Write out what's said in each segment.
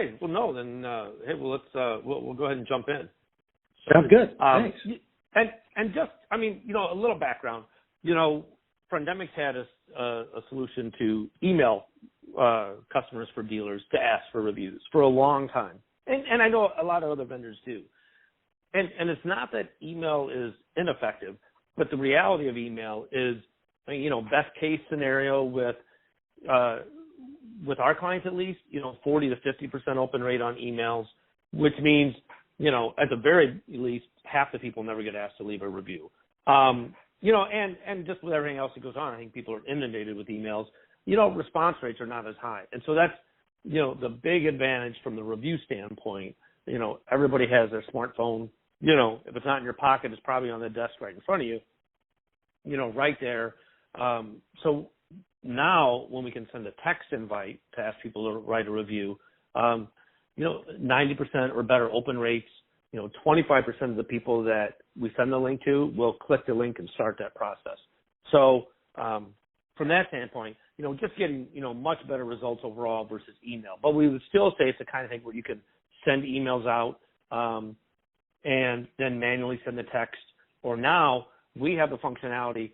Okay. Well, no, then hey, well, let's we'll go ahead and jump in. Sounds good. Thanks. And just, I mean, a little background. Friendemic's had a solution to email customers for dealers to ask for reviews for a long time, and I know a lot of other vendors do. And it's not that email is ineffective, but the reality of email is, best case scenario with our clients at least, 40 to 50% open rate on emails, which means, at the very least, half the people never get asked to leave a review. And just with everything else that goes on, I think people are inundated with emails. Response rates are not as high. And so that's, the big advantage from the review standpoint. Everybody has their smartphone. If it's not in your pocket, it's probably on the desk right in front of you, right there. So now when we can send a text invite to ask people to write a review, 90% or better open rates, 25% of the people that we send the link to will click the link and start that process. So from that standpoint, just getting, much better results overall versus email. But we would still say it's the kind of thing where you can send emails out and then manually send the text. Or now we have the functionality,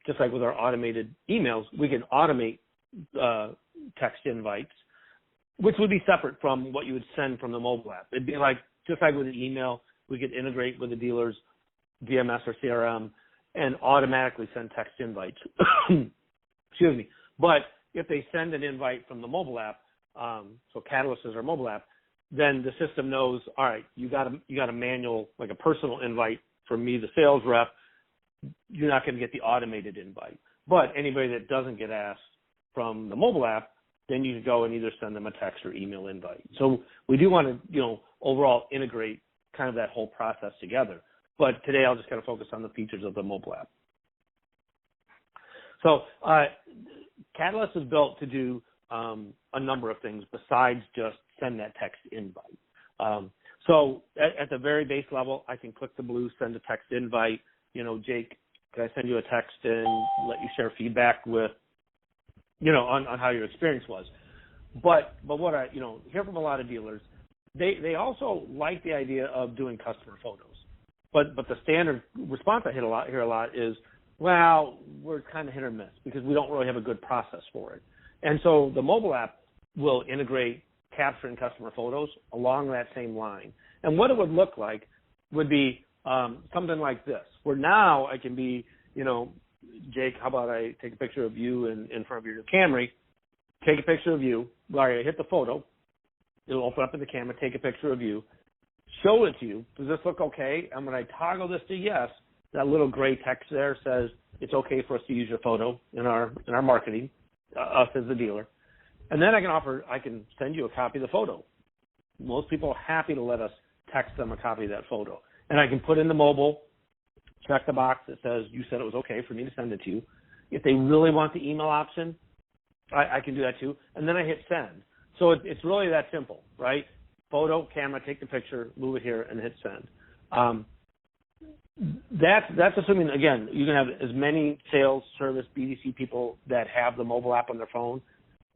just like with our automated emails, we can automate text invites, which would be separate from what you would send from the mobile app. It'd be like, just like with an email, we could integrate with the dealer's DMS or CRM and automatically send text invites. Excuse me. But if they send an invite from the mobile app, so Catalyst is our mobile app, then the system knows, all right, you got a manual, like a personal invite from me, the sales rep. You're not going to get the automated invite. But anybody that doesn't get asked from the mobile app, then you can go and either send them a text or email invite. So we do want to, overall integrate kind of that whole process together. But today I'll just kind of focus on the features of the mobile app. So Catalyst is built to do a number of things besides just send that text invite. So at the very base level, I can click the blue, send a text invite. Jake, can I send you a text and let you share feedback with, on how your experience was? But what I, hear from a lot of dealers, they also like the idea of doing customer photos. But the standard response I hear a lot is, well, we're kind of hit or miss because we don't really have a good process for it. And so the mobile app will integrate capturing customer photos along that same line. And what it would look like would be something like this, where now I can be, Jake, how about I take a picture of you in front of your Camry, take a picture of you, where I hit the photo, it'll open up in the camera, take a picture of you, show it to you. Does this look okay? And when I toggle this to yes, that little gray text there says it's okay for us to use your photo in our marketing, us as the dealer. And then I can send you a copy of the photo. Most people are happy to let us text them a copy of that photo. And I can put in the mobile, check the box that says you said it was okay for me to send it to you. If they really want the email option, I can do that too. And then I hit send. So it's really that simple, right? Photo, camera, take the picture, move it here, and hit send. That's assuming, again, you can have as many sales, service, BDC people that have the mobile app on their phone.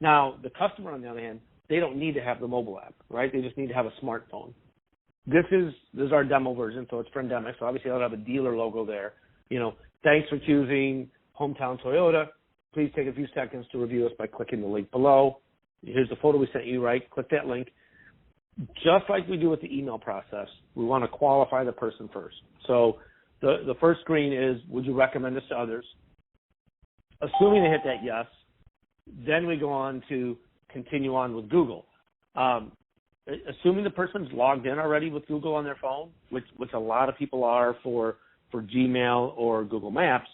Now, the customer, on the other hand, they don't need to have the mobile app, right? They just need to have a smartphone. This is our demo version, so it's Friendemic. So obviously I'll have a dealer logo there. Thanks for choosing Hometown Toyota. Please take a few seconds to review us by clicking the link below. Here's the photo we sent you, right? Click that link. Just like we do with the email process, we want to qualify the person first. So the first screen is, would you recommend this to others? Assuming they hit that yes, then we go on to continue on with Google. Assuming the person's logged in already with Google on their phone, which a lot of people are for Gmail or Google Maps,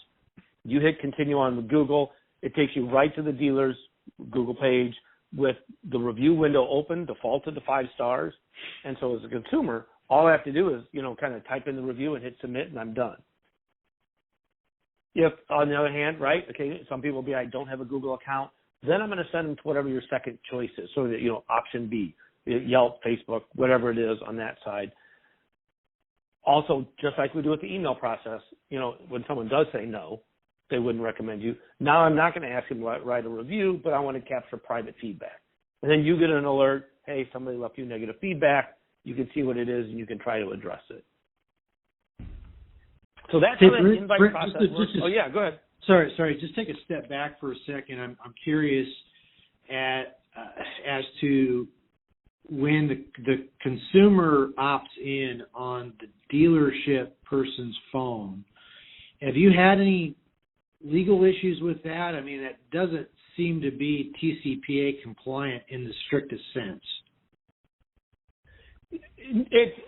you hit continue on with Google. It takes you right to the dealer's Google page with the review window open, defaulted to 5 stars. And so as a consumer, all I have to do is, kind of type in the review and hit submit, and I'm done. If, on the other hand, right, okay, some people will be, I don't have a Google account, then I'm going to send them to whatever your second choice is. So that, option B, Yelp, Facebook, whatever it is on that side. Also, just like we do with the email process, when someone does say no, they wouldn't recommend you. Now I'm not going to ask them to write a review, but I want to capture private feedback. And then you get an alert, hey, somebody left you negative feedback. You can see what it is, and you can try to address it. So that's how that invite process works. Oh, yeah, go ahead. Sorry. Just take a step back for a second. I'm curious as to when the consumer opts in on the dealership person's phone. Have you had any legal issues with that? I mean, that doesn't seem to be TCPA compliant in the strictest sense.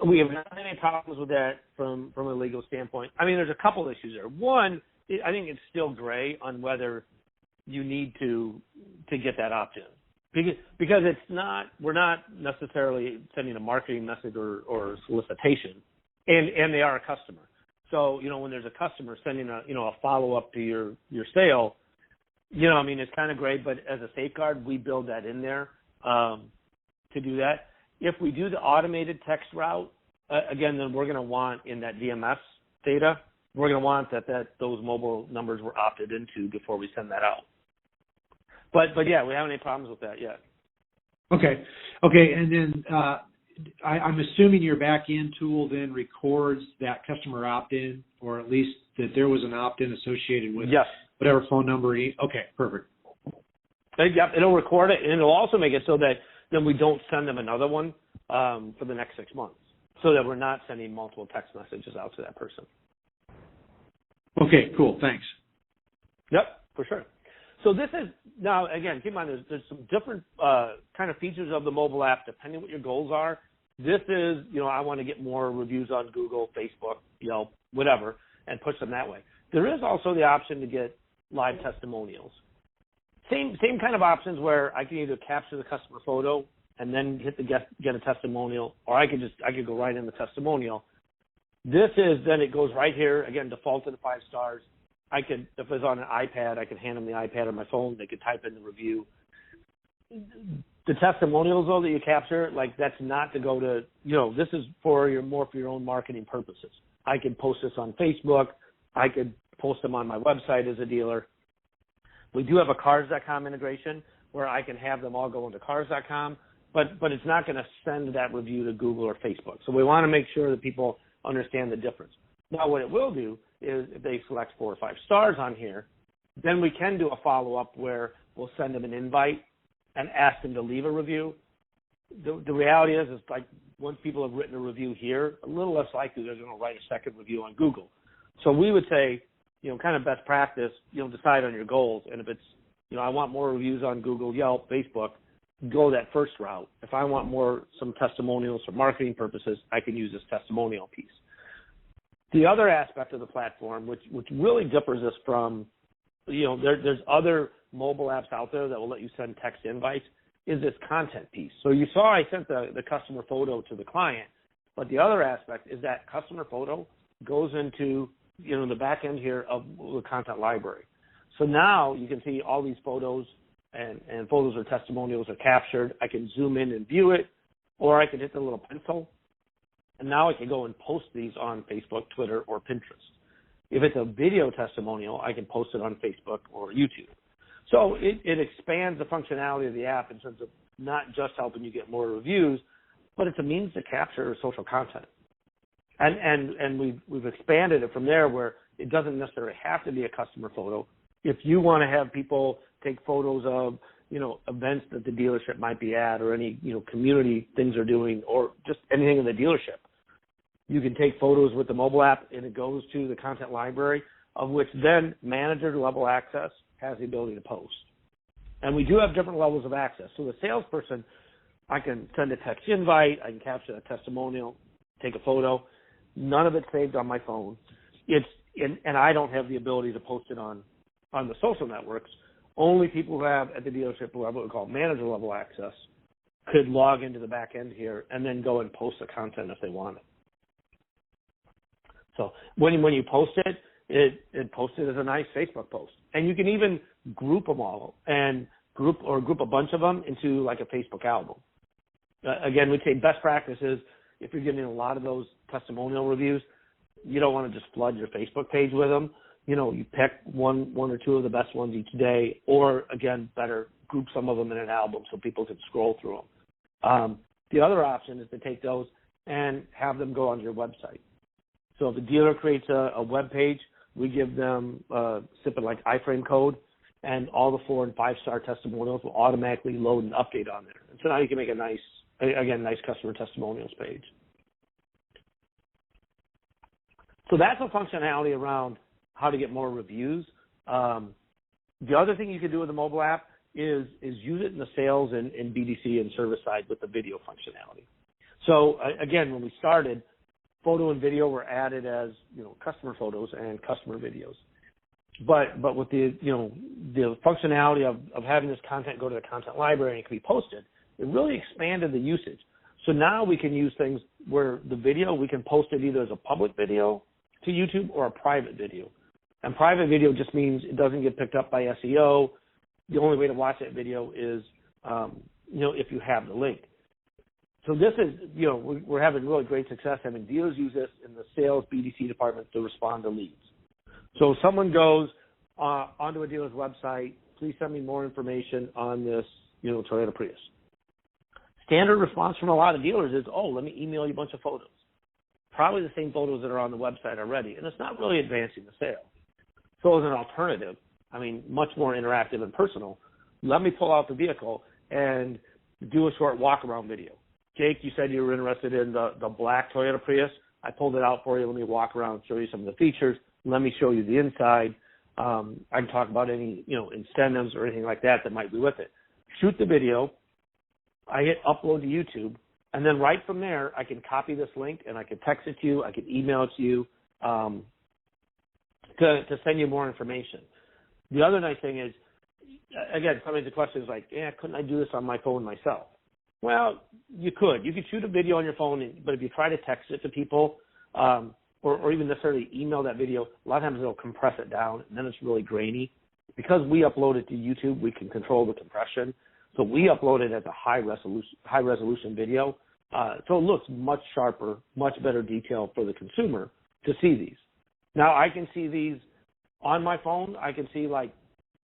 We have not had any problems with that from a legal standpoint. I mean, there's a couple issues there. One, I think it's still gray on whether you need to get that opt-in. Because it's not, we're not necessarily sending a marketing message or solicitation, and they are a customer. So, when there's a customer sending a follow-up to your sale, I mean, it's kind of great, but as a safeguard, we build that in there to do that. If we do the automated text route, again, then we're going to want in that DMS data, we're going to want that those mobile numbers were opted into before we send that out. But yeah, we haven't any problems with that yet. Okay, and then I'm assuming your back-end tool then records that customer opt-in, or at least that there was an opt-in associated with whatever phone number. Okay, perfect. Yep, it'll record it, and it'll also make it so that then we don't send them another one for the next 6 months, so that we're not sending multiple text messages out to that person. Okay, cool, thanks. Yep, for sure. So this is, now again, keep in mind there's some different kind of features of the mobile app depending on what your goals are. This is, I want to get more reviews on Google, Facebook, Yelp, whatever, and push them that way. There is also the option to get live testimonials. Same kind of options where I can either capture the customer photo and then hit the get a testimonial, or I could go right in the testimonial. This is, then it goes right here, again, default to the 5 stars. If it's on an iPad, I could hand them the iPad or my phone. They could type in the review. The testimonials, though, that you capture, that's not to go to, this is for your own marketing purposes. I could post this on Facebook. I could post them on my website as a dealer. We do have a Cars.com integration where I can have them all go into Cars.com, but it's not going to send that review to Google or Facebook. So we want to make sure that people understand the difference. Now, what it will do is if they select 4 or 5 stars on here, then we can do a follow-up where we'll send them an invite and ask them to leave a review. The reality is once people have written a review here, a little less likely they're going to write a second review on Google. So we would say, kind of best practice, decide on your goals. And if it's, I want more reviews on Google, Yelp, Facebook, go that first route. If I want some testimonials for marketing purposes, I can use this testimonial piece. The other aspect of the platform, which really differs us from, there's other mobile apps out there that will let you send text invites, is this content piece. So you saw I sent the customer photo to the client, but the other aspect is that customer photo goes into, the back end here of the content library. So now you can see all these photos and photos or testimonials are captured. I can zoom in and view it, or I can hit the little pencil. And now I can go and post these on Facebook, Twitter, or Pinterest. If it's a video testimonial, I can post it on Facebook or YouTube. So it expands the functionality of the app in terms of not just helping you get more reviews, but it's a means to capture social content. And we've expanded it from there where it doesn't necessarily have to be a customer photo. If you want to have people take photos of, events that the dealership might be at, or any, community things they're doing, or just anything in the dealership, you can take photos with the mobile app, and it goes to the content library, of which then manager level access has the ability to post. And we do have different levels of access. So the salesperson, I can send a text invite, I can capture a testimonial, take a photo. None of it's saved on my phone. And I don't have the ability to post it on the social networks. Only people who have at the dealership who have what we call manager level access could log into the back end here and then go and post the content if they want it. So when you post it, it posts it as a nice Facebook post. And you can even group them all and group a bunch of them into like a Facebook album. Again, we'd say best practice is if you're getting a lot of those testimonial reviews, you don't want to just flood your Facebook page with them. you pick one or two of the best ones each day, or again, better, group some of them in an album so people can scroll through them. The other option is to take those and have them go on your website. So if a dealer creates a web page, we give them a snippet like iframe code, and all the 4- and 5-star testimonials will automatically load and update on there. And so now you can make a nice customer testimonials page. So that's a functionality around how to get more reviews. The other thing you can do with the mobile app is use it in the sales and BDC and service side with the video functionality. So again, when we started, photo and video were added as customer photos and customer videos. But with the functionality of having this content go to the content library and it can be posted, it really expanded the usage. So now we can use things where the video, we can post it either as a public video to YouTube or a private video. And private video just means it doesn't get picked up by SEO. The only way to watch that video is, if you have the link. So this is, we're having really great success having dealers use this in the sales BDC department to respond to leads. So if someone goes onto a dealer's website, please send me more information on this, Toyota Prius. Standard response from a lot of dealers is, let me email you a bunch of photos. Probably the same photos that are on the website already, and it's not really advancing the sale. So as an alternative, much more interactive and personal, let me pull out the vehicle and do a short walk-around video. Jake, you said you were interested in the black Toyota Prius. I pulled it out for you. Let me walk around and show you some of the features. Let me show you the inside. I can talk about any, incentives or anything like that might be with it. Shoot the video. I hit upload to YouTube. And then right from there, I can copy this link and I can text it to you. I can email it to you to send you more information. The other nice thing is, again, some of the questions like, couldn't I do this on my phone myself? Well, you could. You could shoot a video on your phone, but if you try to text it to people or even necessarily email that video, a lot of times it'll compress it down, and then it's really grainy. Because we upload it to YouTube, we can control the compression. So we upload it as a high resolution video. So it looks much sharper, much better detail for the consumer to see these. Now, I can see these on my phone. I can see like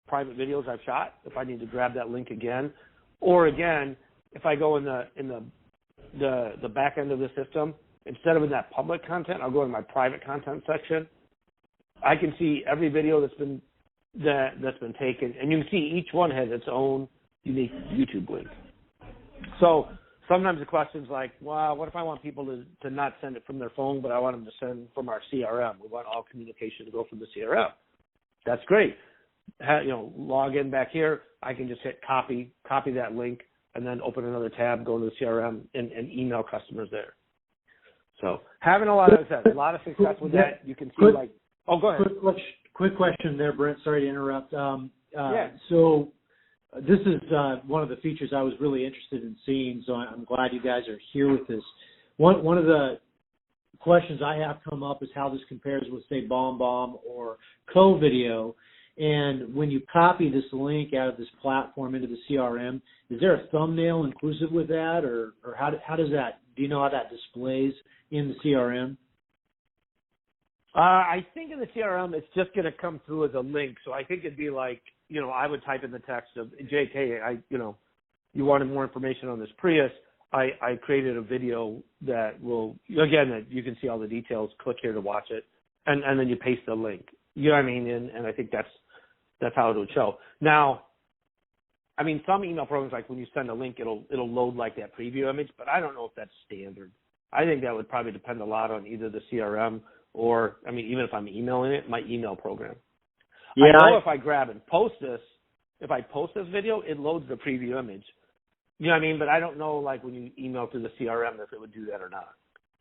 private videos I've shot if I need to grab that link again. Or again, if I go in the back end of the system, instead of in that public content, I'll go in my private content section. I can see every video that's been taken, and you can see each one has its own unique YouTube link. So sometimes the question's like, well, what if I want people to not send it from their phone, but I want them to send from our CRM? We want all communication to go from the CRM. That's great. Log in back here. I can just hit copy that link, and then open another tab, go into the CRM, and email customers there. So having a lot of success with that. You can see go ahead. Quick question there, Brent. Sorry to interrupt. Yeah. So this is one of the features I was really interested in seeing, so I'm glad you guys are here with this. One of the questions I have come up is how this compares with, say, BombBomb or Co-Video. And when you copy this link out of this platform into the CRM, is there a thumbnail inclusive with that, or how does that? Do you know how that displays in the CRM? I think in the CRM it's just going to come through as a link. So I think it'd be like, I would type in the text of, Jake, hey, you wanted more information on this Prius. I created a video that will, again, that you can see all the details. Click here to watch it, and then you paste the link. You know what I mean? And I think that's how it would show. Now, some email programs, like when you send a link, it'll load like that preview image, but I don't know if that's standard. I think that would probably depend a lot on either the CRM or, even if I'm emailing it, my email program. Yeah, I know if I grab and post this, if I post this video, it loads the preview image. You know what I mean? But I don't know, like when you email through the CRM, if it would do that or not.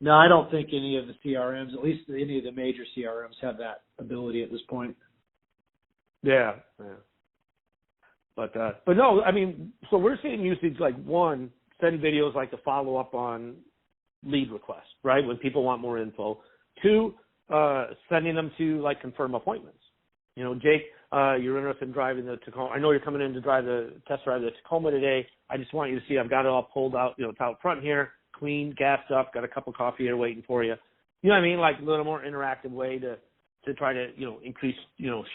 No, I don't think any of the CRMs, at least any of the major CRMs, have that ability at this point. Yeah. But no, so we're seeing usage like, one, send videos like to follow up on lead requests, right, when people want more info. Two, sending them to like confirm appointments. Jake, you're interested in driving the Tacoma. I know you're coming in to test drive the Tacoma today. I just want you to see I've got it all pulled out, it's out front here, clean, gassed up, got a cup of coffee here waiting for you. You know what I mean? Like a little more interactive way to to try to, increase,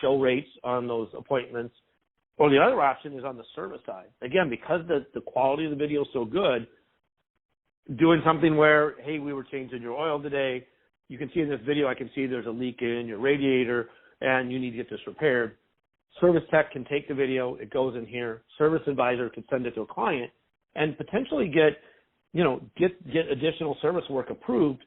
show rates on those appointments. Or the other option is on the service side. Again, because the quality of the video is so good, doing something where, hey, we were changing your oil today. You can see in this video, I can see there's a leak in your radiator and you need to get this repaired. Service tech can take the video, it goes in here. Service advisor can send it to a client and potentially get additional service work approved,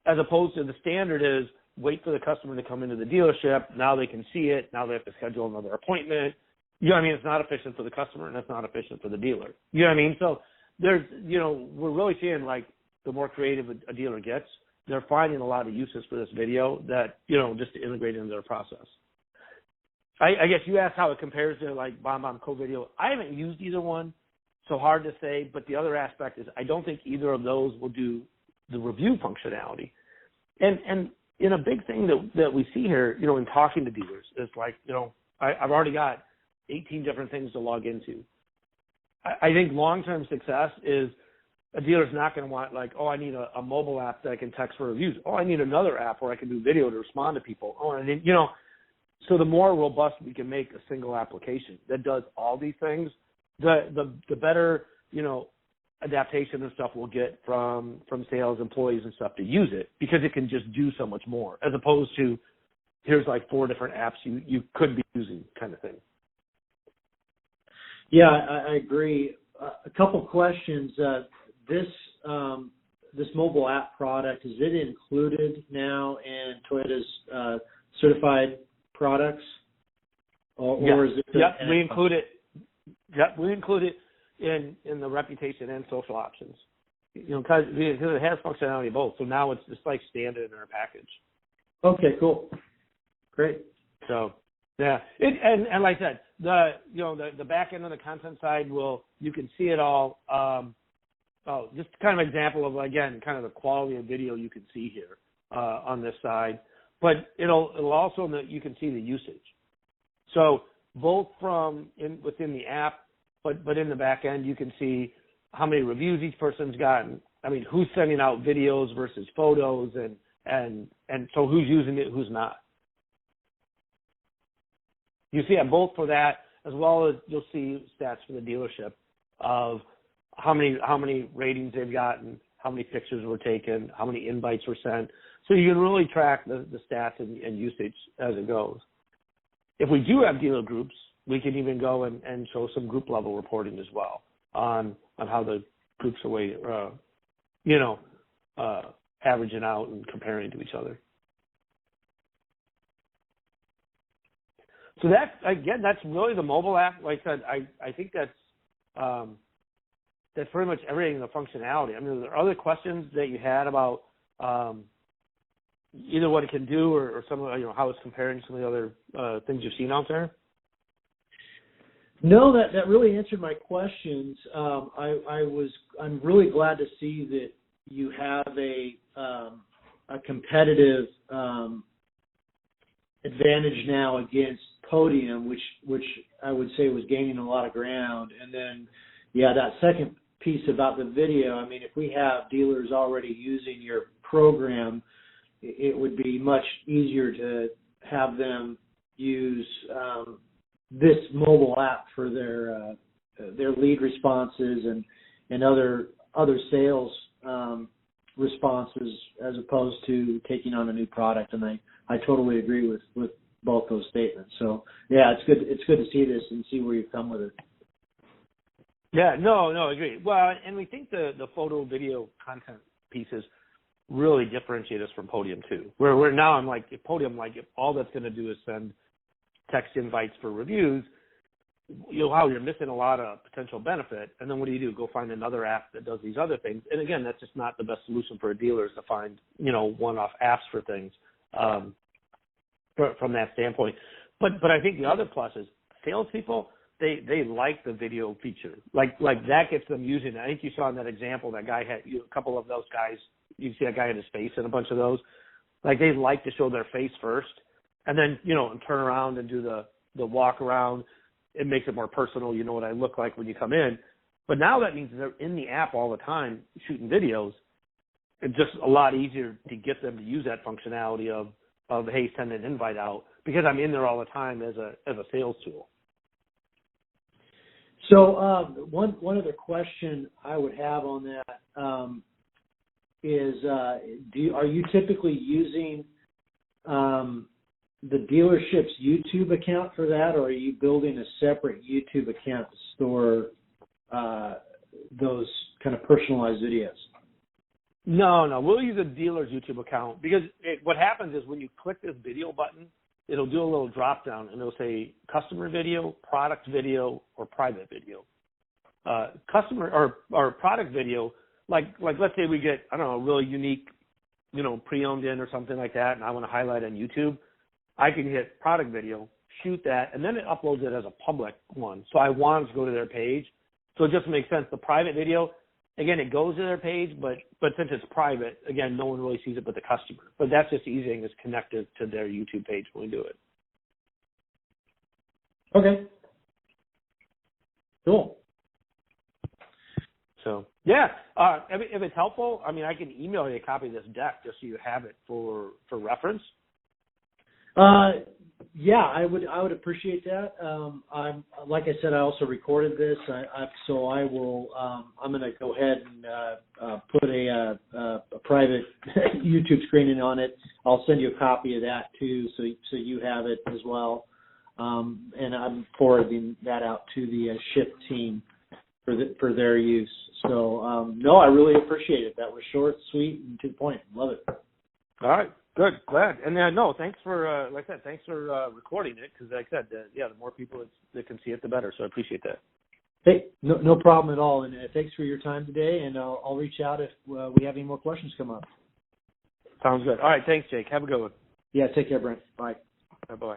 as opposed to the standard is wait for the customer to come into the dealership. Now they can see it. Now they have to schedule another appointment. You know what I mean? It's not efficient for the customer and it's not efficient for the dealer. You know what I mean? So there's, we're really seeing like the more creative a dealer gets, they're finding a lot of uses for this video that, just to integrate into their process. I guess you asked how it compares to like BombBomb Co-Video. I haven't used either one, so hard to say, but the other aspect is I don't think either of those will do the review functionality. And in a big thing that we see here, in talking to dealers is like, I've already got 18 different things to log into. I think long-term success is a dealer's not going to want like, oh, I need a mobile app that I can text for reviews. Oh, I need another app where I can do video to respond to people. Oh, and then, so the more robust we can make a single application that does all these things, the better, adaptation and stuff we'll get from sales employees and stuff to use it, because it can just do so much more, as opposed to here's like 4 different apps you could be using kind of thing. Yeah, I agree. A couple questions. This mobile app product, is it included now in Toyota's certified products, or is it? Yep, we include it. Yep, we include it in the reputation and social options. Because it has functionality of both. So now it's just like standard in our package. Okay, cool, great. So yeah, and like I said, the back end of the content side you can see it all. Just kind of example of, again, kind of the quality of video you can see here on this side. But it'll also, you can see the usage. So both within the app, but in the back end, you can see how many reviews each person's gotten. I mean, who's sending out videos versus photos, and so who's using it, who's not. You see both for that, as well as you'll see stats for the dealership of how many ratings they've gotten, how many pictures were taken, how many invites were sent. So you can really track the stats and usage as it goes. If we do have dealer groups, we can even go and show some group level reporting as well on how the groups are averaging out and comparing to each other. So that's really the mobile app. Like I said, I think that's pretty much everything in the functionality. I mean, are there other questions that you had about either what it can do or some of how it's comparing to some of the other things you've seen out there? No, that really answered my questions. I'm really glad to see that you have a competitive advantage now against Podium, which I would say was gaining a lot of ground. And then, that second piece about the video, I mean, if we have dealers already using your program, it would be much easier to have them use this mobile app for their lead responses and other sales responses, as opposed to taking on a new product. And I totally agree with both those statements. So it's good to see this and see where you've come with it. Yeah, no, I agree. Well, and we think the photo video content pieces really differentiate us from Podium too. Where now I'm like, if Podium, if all that's going to do is send text invites for reviews, you're missing a lot of potential benefit. And then what do? Go find another app that does these other things. And again, that's just not the best solution for a dealer, is to find, one-off apps for things from that standpoint. But I think the other plus is salespeople, they like the video feature. Like that gets them using it. I think you saw in that example, that guy had a couple of those guys. You see that guy had his face in a bunch of those. Like, they like to show their face first, and then, and turn around and do the walk around. It makes it more personal. You know what I look like when you come in. But now that means they're in the app all the time shooting videos. It's just a lot easier to get them to use that functionality of, of hey, send an invite out because I'm in there all the time as a sales tool. So one other question I would have on that is, are you typically using the dealership's YouTube account for that, or are you building a separate YouTube account to store those kind of personalized videos? No, we'll use a dealer's YouTube account because what happens is when you click this video button, it'll do a little drop down and it'll say customer video, product video, or private video. Customer or product video, like let's say we get, I don't know, a really unique, pre-owned in or something like that, and I want to highlight on YouTube, I can hit product video, shoot that, and then it uploads it as a public one. So I want it to go to their page. So it just makes sense. The private video, again, it goes to their page, but since it's private, again, no one really sees it but the customer. But that's just easy thing is connected to their YouTube page when we do it. Okay. Cool. So, yeah, if it's helpful, I mean, I can email you a copy of this deck just so you have it for reference. Yeah, I would appreciate that. I'm like I said, I also recorded this, so I will. I'm going to go ahead and put a private YouTube screening on it. I'll send you a copy of that too, so you have it as well. And I'm forwarding that out to the Shift team for their use. So no, I really appreciate it. That was short, sweet, and to the point. Love it. All right. Good, glad. And no, thanks for, like I said, thanks for recording it because, like I said, the more people that can see it, the better. So I appreciate that. Hey, no problem at all. And thanks for your time today. And I'll reach out if we have any more questions come up. Sounds good. All right, thanks, Jake. Have a good one. Yeah, take care, Brent. Bye. Bye-bye.